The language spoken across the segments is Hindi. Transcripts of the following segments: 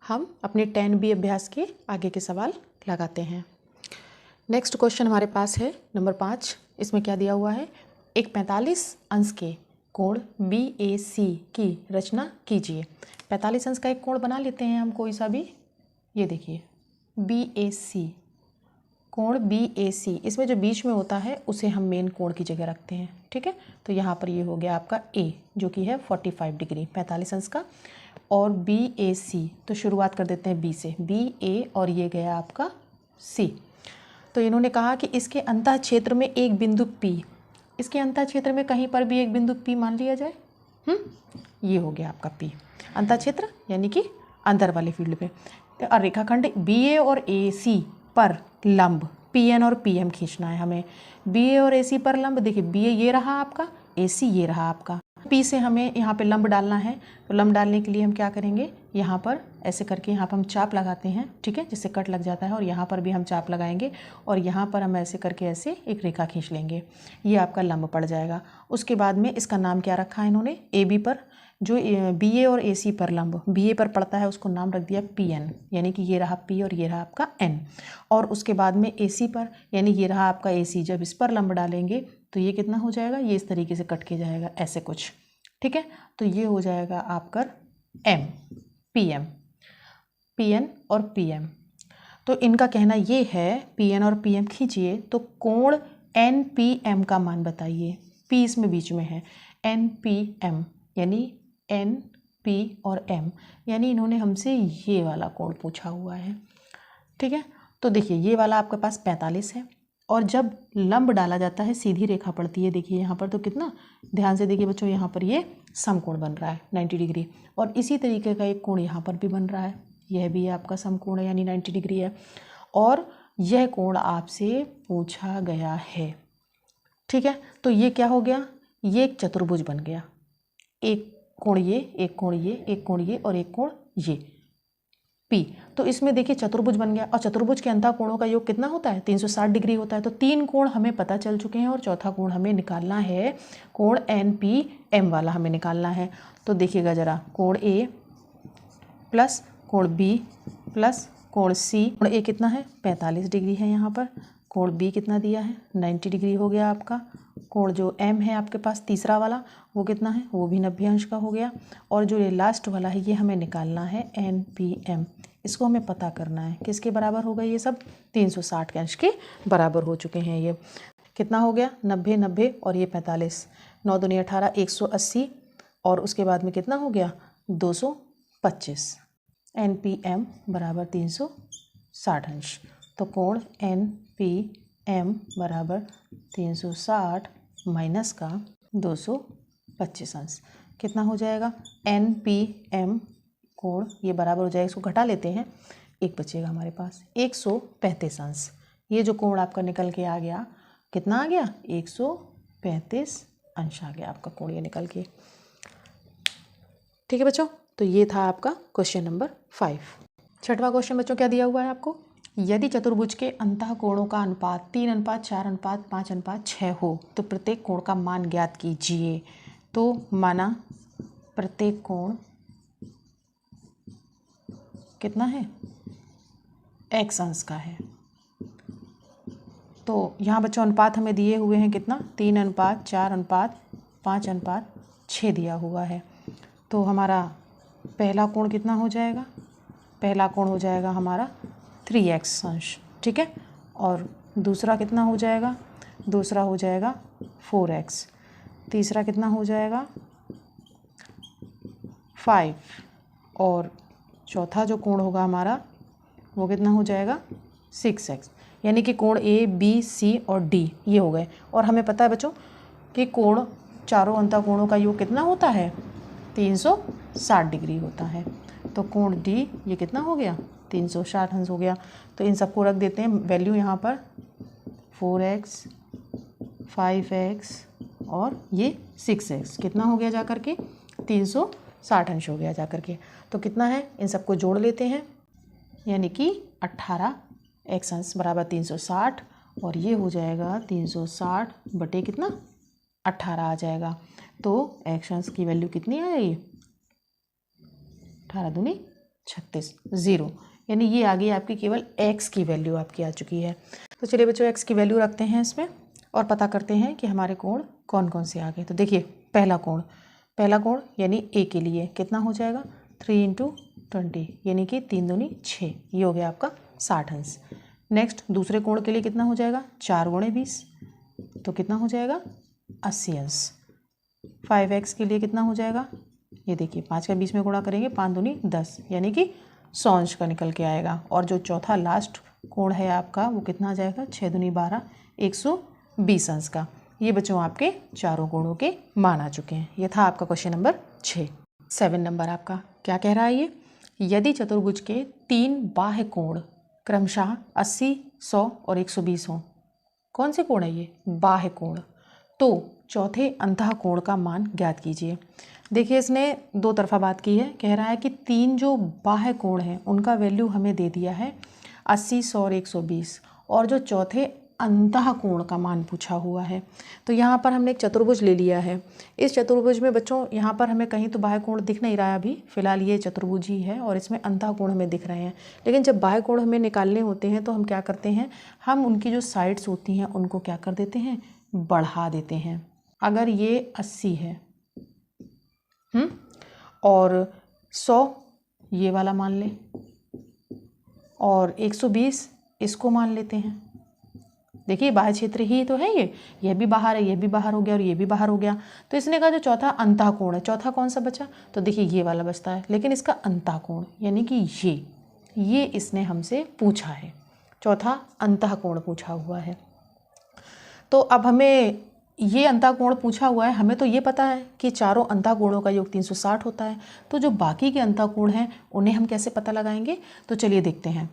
हम अपने 10B अभ्यास के आगे के सवाल लगाते हैं। नेक्स्ट क्वेश्चन हमारे पास है नंबर 5। इसमें क्या दिया हुआ है, एक 45 अंश के कोण BAC की रचना कीजिए। 45 अंश का एक कोण बना लेते हैं हम कोई सा भी। ये देखिए BAC, कोण BAC, इसमें जो बीच में होता है उसे हम मेन कोण की जगह रखते हैं। ठीक है, तो यहाँ पर ये हो गया आपका A जो कि है 45 डिग्री 45 अंश का, और BAC तो शुरुआत कर देते हैं B से, BA और ये गया आपका C। तो इन्होंने कहा कि इसके अंतः क्षेत्र में एक बिंदु P, इसके अंतः क्षेत्र में कहीं पर भी एक बिंदु P मान लिया जाए। ये हो गया आपका P, अंतः क्षेत्र यानी कि अंदर वाले फील्ड पे। और रेखाखंड BA और AC पर लंब PN और PM खींचना है हमें। BA और AC पर लंब, देखिए BA ये रहा आपका, AC ये रहा आपका। P से हमें यहाँ पे लंब डालना है, तो लंब डालने के लिए हम क्या करेंगे, यहाँ पर ऐसे करके यहाँ पर हम चाप लगाते हैं। ठीक है, जिससे कट लग जाता है, और यहाँ पर भी हम चाप लगाएंगे और यहाँ पर हम ऐसे करके ऐसे एक रेखा खींच लेंगे। ये आपका लंब पड़ जाएगा। उसके बाद में इसका नाम क्या रखा है इन्होंने, AB पर जो BA और AC पर लंब BA पर पड़ता है उसको नाम रख दिया PN, यानी कि ये रहा P और ये रहा आपका N। और उसके बाद में AC पर, यानी ये रहा आपका AC, जब इस पर लंब डालेंगे तो ये कितना हो जाएगा, ये इस तरीके से कट के जाएगा ऐसे कुछ। ठीक है, तो ये हो जाएगा आपका M, PN और PM। तो इनका कहना ये है PN और PM खींचिए तो कोण NPM का मान बताइए। P इसमें बीच में है, NPM यानी NP और M, यानी इन्होंने हमसे ये वाला कोण पूछा हुआ है। ठीक है, तो देखिए ये वाला आपके पास 45 है, और जब लंब डाला जाता है सीधी रेखा पड़ती है। देखिए यहाँ पर तो कितना, ध्यान से देखिए बच्चों, यहाँ पर ये समकोण बन रहा है 90 डिग्री, और इसी तरीके का एक कोण यहाँ पर भी बन रहा है, यह भी आपका समकोण है यानी 90 डिग्री है, और यह कोण आपसे पूछा गया है। ठीक है, तो ये क्या हो गया, ये एक चतुर्भुज बन गया, एक कोण ये, एक कोण ये, एक कोण ये और एक कोण ये P। तो इसमें देखिए चतुर्भुज बन गया, और चतुर्भुज के अंतः कोणों का योग कितना होता है, 360 डिग्री होता है। तो 3 कोण हमें पता चल चुके हैं, और चौथा कोण हमें निकालना है, कोण NPM वाला हमें निकालना है। तो देखिएगा जरा, कोण A प्लस कोण B प्लस कोण C, कोण A कितना है 45 डिग्री है यहाँ पर, कोण B कितना दिया है 90 डिग्री हो गया आपका, कोण जो M है आपके पास तीसरा वाला वो कितना है, वो भी 90 अंश का हो गया, और जो ये लास्ट वाला है ये हमें निकालना है NPM। इसको हमें पता करना है किसके बराबर होगा, ये सब 360 के अंश के बराबर हो चुके हैं। ये कितना हो गया 90 90 और ये 45, 9 दूनी 18, 180, और उसके बाद में कितना हो गया 225। NPM बराबर 360 अंश। तो कोण NPM बराबर 360 माइनस का 225 अंश कितना हो जाएगा, NPM कोण ये बराबर हो जाएगा, इसको घटा लेते हैं, एक बचेगा हमारे पास 135 अंश। ये जो कोण आपका निकल के आ गया, कितना आ गया 135 अंश आ गया आपका कोण ये निकल के। ठीक है बच्चों, तो ये था आपका क्वेश्चन नंबर 5। छठवां क्वेश्चन बच्चों क्या दिया हुआ है आपको, यदि चतुर्भुज के अंतः कोणों का अनुपात 3:4:5:6 हो तो प्रत्येक कोण का मान ज्ञात कीजिए। तो माना प्रत्येक कोण कितना है, x अंश का है। तो यहाँ बच्चों अनुपात हमें दिए हुए हैं कितना, 3:4:5:6 दिया हुआ है। तो हमारा पहला कोण कितना हो जाएगा, पहला कोण हो जाएगा हमारा 3x अंश। ठीक है, और दूसरा कितना हो जाएगा, दूसरा हो जाएगा 4x, तीसरा कितना हो जाएगा 5, और चौथा जो कोण होगा हमारा वो कितना हो जाएगा 6x। यानी कि कोण A B C और D ये हो गए। और हमें पता है बच्चों कि कोण चारों अंतः कोणों का योग कितना होता है 360 डिग्री होता है। तो कोण D ये कितना हो गया 360 अंश हो गया। तो इन सबको रख देते हैं वैल्यू यहाँ पर, 4x 5x और ये 6x कितना हो गया जा कर के 360 अंश हो गया जा कर के। तो कितना है, इन सबको जोड़ लेते हैं, यानी कि 18x अंश बराबर 360, और ये हो जाएगा 360 बटे कितना 18 आ जाएगा। तो x अंश की वैल्यू कितनी आएगी, 18 दूनी 36 0, यानी ये आ गई आपकी केवल x की वैल्यू आपकी आ चुकी है। तो चलिए बच्चों x की वैल्यू रखते हैं इसमें और पता करते हैं कि हमारे कोण कौन कौन से आ गए। तो देखिए पहला कोण यानी a के लिए कितना हो जाएगा 3 × 20 यानी कि 3 दूनी 6, ये हो गया आपका 60 अंश। नेक्स्ट दूसरे कोण के लिए कितना हो जाएगा 4 × 20, तो कितना हो जाएगा 80 अंश। 5x के लिए कितना हो जाएगा, ये देखिए 5 का 20 में गुणा करेंगे 5 दूनी 10 यानी कि 100 अंश का निकल के आएगा। और जो चौथा लास्ट कोण है आपका वो कितना आ जाएगा 6 दूनी 12 120 अंश का। ये बच्चों आपके चारों कोणों के मान आ चुके हैं। ये था आपका क्वेश्चन नंबर 6। 7 नंबर आपका क्या कह रहा है ये, यदि चतुर्भुज के 3 बाह्य कोण क्रमशः 80 100 और 120 हों। कौन से कोण है ये, बाह्य कोण, तो चौथे अंतः कोण का मान ज्ञात कीजिए। देखिए इसने दो तरफा बात की है, कह रहा है कि 3 जो बाह्य कोण हैं उनका वैल्यू हमें दे दिया है 80 100 और 120, और जो चौथे अंतः कोण का मान पूछा हुआ है। तो यहाँ पर हमने एक चतुर्भुज ले लिया है। इस चतुर्भुज में बच्चों यहाँ पर हमें कहीं तो बाह्य कोण दिख नहीं रहा है अभी फिलहाल, ये चतुर्भुज ही है और इसमें अंतः कोण हमें दिख रहे हैं। लेकिन जब बाह्य कोण हमें निकालने होते हैं तो हम क्या करते हैं, हम उनकी जो साइड्स होती हैं उनको क्या कर देते हैं, बढ़ा देते हैं। अगर ये 80 है और 100 ये वाला मान लें और 120 इसको मान लेते हैं। देखिए बाह्य क्षेत्र ही तो है, ये भी बाहर है, ये भी बाहर हो गया और ये भी बाहर हो गया। तो इसने कहा जो चौथा अंतः कोण है, चौथा कौन सा बचा, तो देखिए ये वाला बचता है, लेकिन इसका अंतः कोण यानी कि ये इसने हमसे पूछा है, चौथा अंतः कोण पूछा हुआ है। तो अब हमें ये अंतः कोण पूछा हुआ है, हमें तो ये पता है कि चारों अंतः कोणों का योग 360 होता है। तो जो बाकी के अंतः कोण हैं उन्हें हम कैसे पता लगाएंगे, तो चलिए देखते हैं।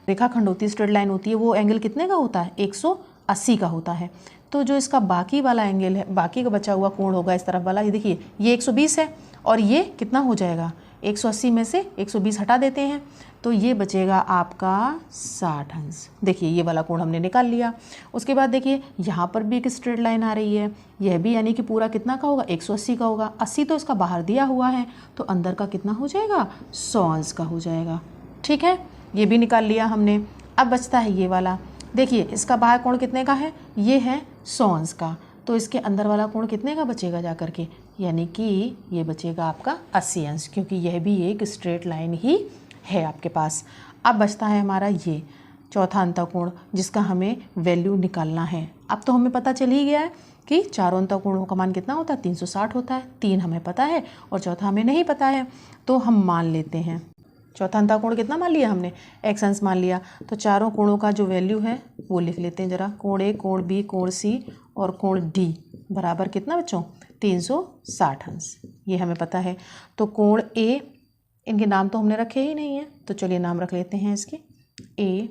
रेखाखंड होती है, स्ट्रेट लाइन होती है, वो एंगल कितने का होता है 180 का होता है। तो जो इसका बाकी वाला एंगल है, बाकी का बचा हुआ कोण होगा इस तरफ वाला, ये देखिए ये 120 है और ये कितना हो जाएगा 180 में से 120 हटा देते हैं तो ये बचेगा आपका 60 अंश। देखिए ये वाला कोण हमने निकाल लिया। उसके बाद देखिए यहाँ पर भी एक स्ट्रेट लाइन आ रही है, यह भी यानी कि पूरा कितना का होगा 180 का होगा। 80 तो इसका बाहर दिया हुआ है तो अंदर का कितना हो जाएगा 100 अंश का हो जाएगा। ठीक है, ये भी निकाल लिया हमने। अब बचता है ये वाला, देखिए इसका बाह्य कोण कितने का है, ये है 100 अंश का, तो इसके अंदर वाला कोण कितने का बचेगा जा करके, यानी कि ये बचेगा आपका 80 अंश, क्योंकि यह भी एक स्ट्रेट लाइन ही है आपके पास। अब बचता है हमारा ये चौथा अंतः कोण जिसका हमें वैल्यू निकालना है। अब तो हमें पता चल ही गया है कि चारों अंतः कोणों का मान कितना होता है 360 होता है। 3 हमें पता है और चौथा हमें नहीं पता है, तो हम मान लेते हैं चौथा अंतः कोण कितना मान लिया हमने, x अंश मान लिया। तो चारों कोणों का जो वैल्यू है वो लिख लेते हैं जरा। कोण A, कोण B, कोण C और कोण D बराबर कितना बच्चों 360 अंश, ये हमें पता है। तो कोण A, इनके नाम तो हमने रखे ही नहीं है, तो चलिए नाम रख लेते हैं इसके A,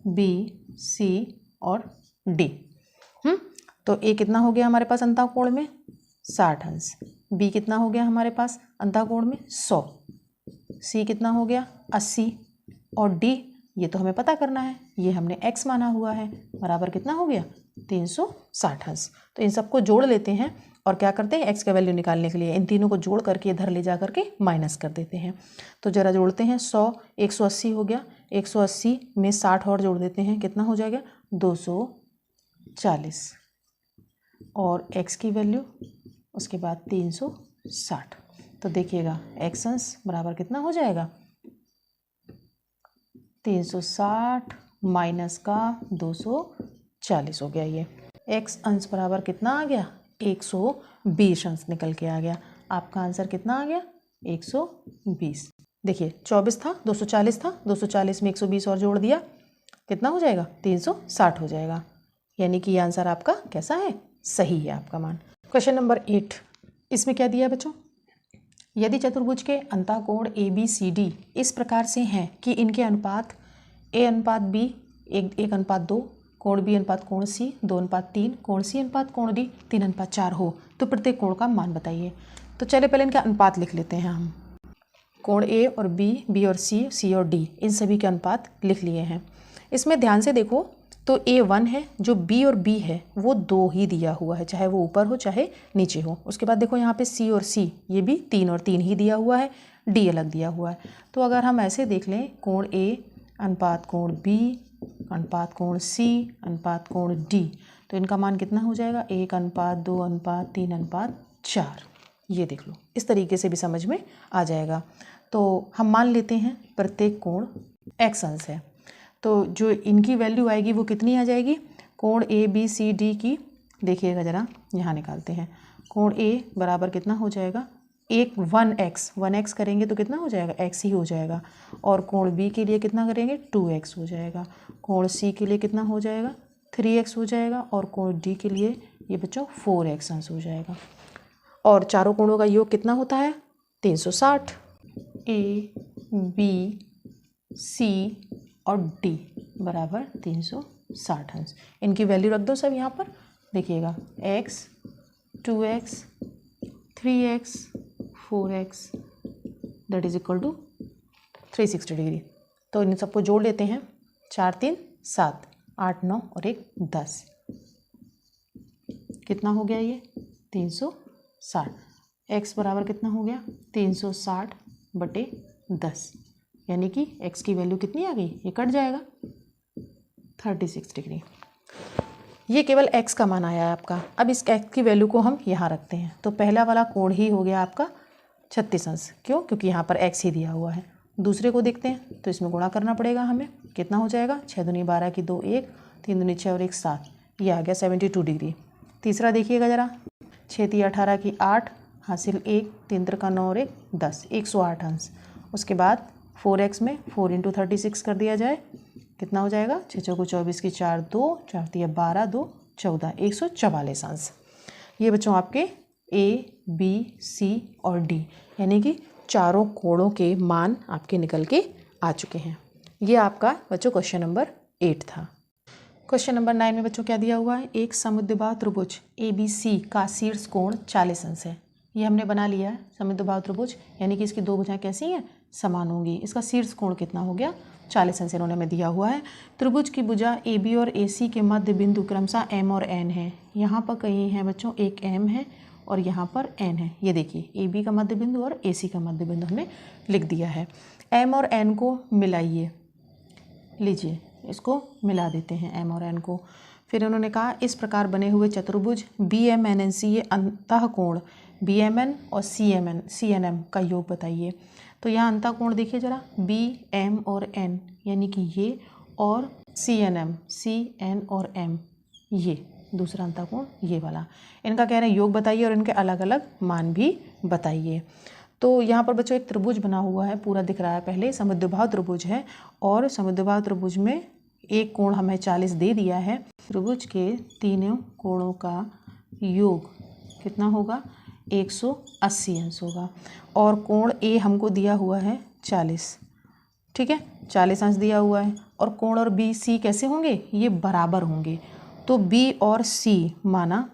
B, C और D। तो A कितना हो गया हमारे पास अंतः कोण में 60 अंश, B कितना हो गया हमारे पास अंतः कोण में 100, C कितना हो गया 80 और D ये तो हमें पता करना है, ये हमने x माना हुआ है, बराबर कितना हो गया 360 अंश। तो इन सबको जोड़ लेते हैं और क्या करते हैं x का वैल्यू निकालने के लिए इन तीनों को जोड़ करके इधर ले जा करके माइनस कर देते हैं। तो ज़रा जोड़ते हैं 100 180 हो गया, 180 में 60 और जोड़ देते हैं, कितना हो जाएगा 240 और x की वैल्यू उसके बाद 360। तो देखिएगा x अंश बराबर कितना हो जाएगा 360 माइनस का 240 हो गया। ये x अंश बराबर कितना आ गया 120 अंश निकल के आ गया। आपका आंसर कितना आ गया 120। देखिए 24 था 240 था, 240 में 120 और जोड़ दिया, कितना हो जाएगा 360 हो जाएगा। यानी कि ये आंसर आपका कैसा है, सही है आपका मान। क्वेश्चन नंबर 8, इसमें क्या दिया बच्चों, यदि चतुर्भुज के अंतः कोण ABCD इस प्रकार से हैं कि इनके अनुपात A अनुपात B 1 अनुपात 2, कोण B अनुपात कोण C 2 अनुपात 3, कोण C अनुपात कोण D 3 अनुपात 4 हो, तो प्रत्येक कोण का मान बताइए। तो चलिए पहले इनका अनुपात लिख लेते हैं हम। कोण A और B, B और C, C और D इन सभी के अनुपात लिख लिए हैं। इसमें ध्यान से देखो तो ए 1 है, जो बी और बी है वो 2 ही दिया हुआ है, चाहे वो ऊपर हो चाहे नीचे हो। उसके बाद देखो यहाँ पे सी और सी, ये भी 3 और 3 ही दिया हुआ है, डी अलग दिया हुआ है। तो अगर हम ऐसे देख लें, कोण ए अनुपात कोण बी अनुपात कोण सी अनुपात कोण डी, तो इनका मान कितना हो जाएगा, 1 अनुपात 2 अनुपात 3 अनुपात 4। ये देख लो, इस तरीके से भी समझ में आ जाएगा। तो हम मान लेते हैं प्रत्येक कोण x अंश है, तो जो इनकी वैल्यू आएगी वो कितनी आ जाएगी, कोण ए बी सी डी की, देखिएगा ज़रा यहाँ निकालते हैं। कोण ए बराबर कितना हो जाएगा, 1x करेंगे तो कितना हो जाएगा, x ही हो जाएगा। और कोण बी के लिए कितना करेंगे, 2x हो जाएगा। कोण सी के लिए कितना हो जाएगा, 3x हो जाएगा। और कोण डी के लिए ये बच्चों 4x अंश हो जाएगा। और चारों कोणों का योग कितना होता है, 360। ए बी सी और डी बराबर 360 अंश। इनकी वैल्यू रख दो सब यहाँ पर, देखिएगा x 2x 3x 4x that is equal to 360 degree. तो इन सबको जोड़ लेते हैं, 4 3 7 8 9 और 1 10, कितना हो गया ये 360। x बराबर कितना हो गया, 360 बटे 10, यानी कि x की वैल्यू कितनी आ गई, ये कट जाएगा 36 डिग्री। ये केवल x का मान आया है आपका। अब इस x की वैल्यू को हम यहाँ रखते हैं, तो पहला वाला कोण ही हो गया आपका 36 अंश। क्यों, क्योंकि यहाँ पर x ही दिया हुआ है। दूसरे को देखते हैं, तो इसमें गुणा करना पड़ेगा हमें, कितना हो जाएगा, 6 दूनी 12 की 2 1, 3 दूनी 6 और 1 7, ये आ गया 72 डिग्री। तीसरा देखिएगा ज़रा, 6 3 18 की 8 हासिल 1, 3 3 9 और 1 10, 108 अंश। उसके बाद 4x में 4 × 36 कर दिया जाए, कितना हो जाएगा, 6 चौको 24 की 4 2 4 3 12 2 14, 144 अंश। ये बच्चों आपके ए बी सी और डी, यानी कि चारों कोणों के मान आपके निकल के आ चुके हैं। ये आपका बच्चों क्वेश्चन नंबर 8 था। क्वेश्चन नंबर 9 में बच्चों क्या दिया हुआ है, एक समद्विबाहु त्रिभुज ABC का शीर्ष कोण 40 अंश है। ये हमने बना लिया है समद्विबाहु त्रिभुज, यानी कि इसकी दो भुजाएं कैसी हैं, समान होंगी। इसका शीर्ष कोण कितना हो गया, 40 अंश इन्होंने हमें दिया हुआ है। त्रिभुज की भुजा AB और AC के मध्य बिंदु क्रमशः M और N है। यहाँ पर कहीं है बच्चों, एक M है और यहाँ पर N है। ये देखिए AB का मध्य बिंदु और AC का मध्य बिंदु हमने लिख दिया है। M और N को मिलाइए, लीजिए इसको मिला देते हैं M और N को। फिर उन्होंने कहा इस प्रकार बने हुए चतुर्भुज BMNNC ये अंतःकोण BMN और CNM का योग बताइए। तो यहाँ अंतःकोण देखिए ज़रा, BM और N यानी कि ये, और CN और M ये दूसरा अंतःकोण ये वाला। इनका कह रहे हैं योग बताइए और इनके अलग अलग मान भी बताइए। तो यहाँ पर बच्चों एक त्रिभुज बना हुआ है, पूरा दिख रहा है, पहले समद्विबाहु त्रिभुज है और समद्विबाहु त्रिभुज में एक कोण हमें 40 दे दिया है। त्रिभुज के तीनों कोणों का योग कितना होगा, 180 अंश होगा। और कोण ए हमको दिया हुआ है 40, ठीक है, 40 अंश दिया हुआ है। और कोण और बी सी कैसे होंगे, ये बराबर होंगे। तो बी और सी माना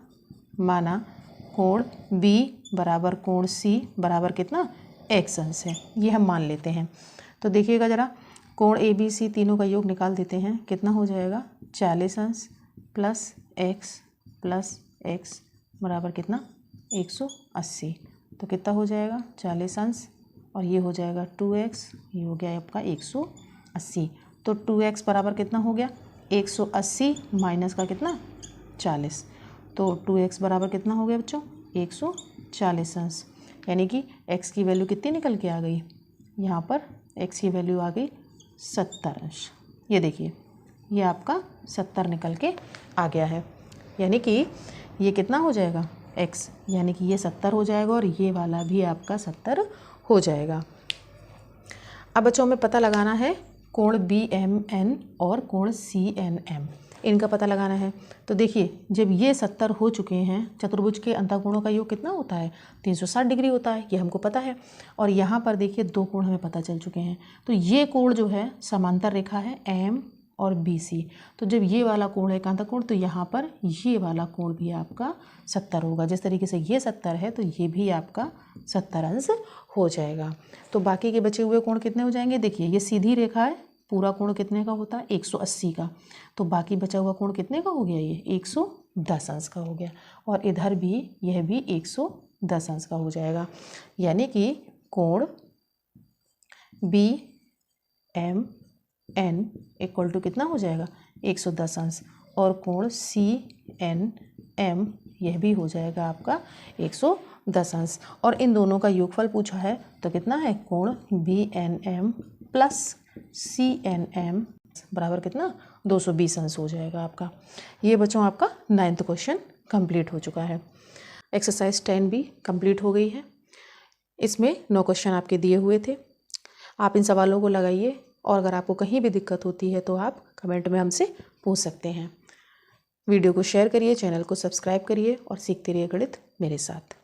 कोण बी बराबर कोण सी बराबर कितना, x अंश है, ये हम मान लेते हैं। तो देखिएगा ज़रा, कोण ए बी सी तीनों का योग निकाल देते हैं, कितना हो जाएगा, 40 अंश प्लस x बराबर कितना, 180। तो कितना हो जाएगा, 40 अंश और ये हो जाएगा 2x, ये हो गया आपका 180। तो 2x बराबर कितना हो गया, 180 माइनस का कितना, 40। तो 2x बराबर कितना हो गया बच्चों, 140 अंश। यानी कि x की वैल्यू कितनी निकल के आ गई, यहाँ पर x की वैल्यू आ गई 70 अंश। ये देखिए ये आपका 70 निकल के आ गया है। यानी कि ये कितना हो जाएगा, x, यानी कि ये 70 हो जाएगा और ये वाला भी आपका 70 हो जाएगा। अब बच्चों में पता लगाना है कोण BMN और कोण CNM, इनका पता लगाना है। तो देखिए जब ये 70 हो चुके हैं, चतुर्भुज के अंतःकोणों का योग कितना होता है, 360 डिग्री होता है, ये हमको पता है। और यहाँ पर देखिए दो कोण हमें पता चल चुके हैं। तो ये कोण जो है समांतर रेखा है M और BC। तो जब ये वाला कोण है अंतःकोण, तो यहाँ पर ये वाला कोण भी आपका 70 होगा। जिस तरीके से ये 70 है तो ये भी आपका 70 अंश हो जाएगा। तो बाकी के बचे हुए कोण कितने हो जाएंगे, देखिए ये सीधी रेखा है, पूरा कोण कितने का होता है 180 का, तो बाकी बचा हुआ कोण कितने का हो गया, ये 110 अंश का हो गया। और इधर भी यह भी 110 अंश का हो जाएगा, यानी कि कोण BMN इक्वल टू कितना हो जाएगा 110 अंश, और कोण CNM यह भी हो जाएगा आपका 110 अंश। और इन दोनों का योगफल पूछा है तो कितना है, कोण BNM प्लस CNM बराबर कितना 220 अंश हो जाएगा आपका। ये बच्चों आपका 9th क्वेश्चन कंप्लीट हो चुका है। एक्सरसाइज 10 भी कंप्लीट हो गई है। इसमें 9 क्वेश्चन आपके दिए हुए थे। आप इन सवालों को लगाइए, और अगर आपको कहीं भी दिक्कत होती है तो आप कमेंट में हमसे पूछ सकते हैं। वीडियो को शेयर करिए, चैनल को सब्सक्राइब करिए और सीखते रहिए गणित मेरे साथ।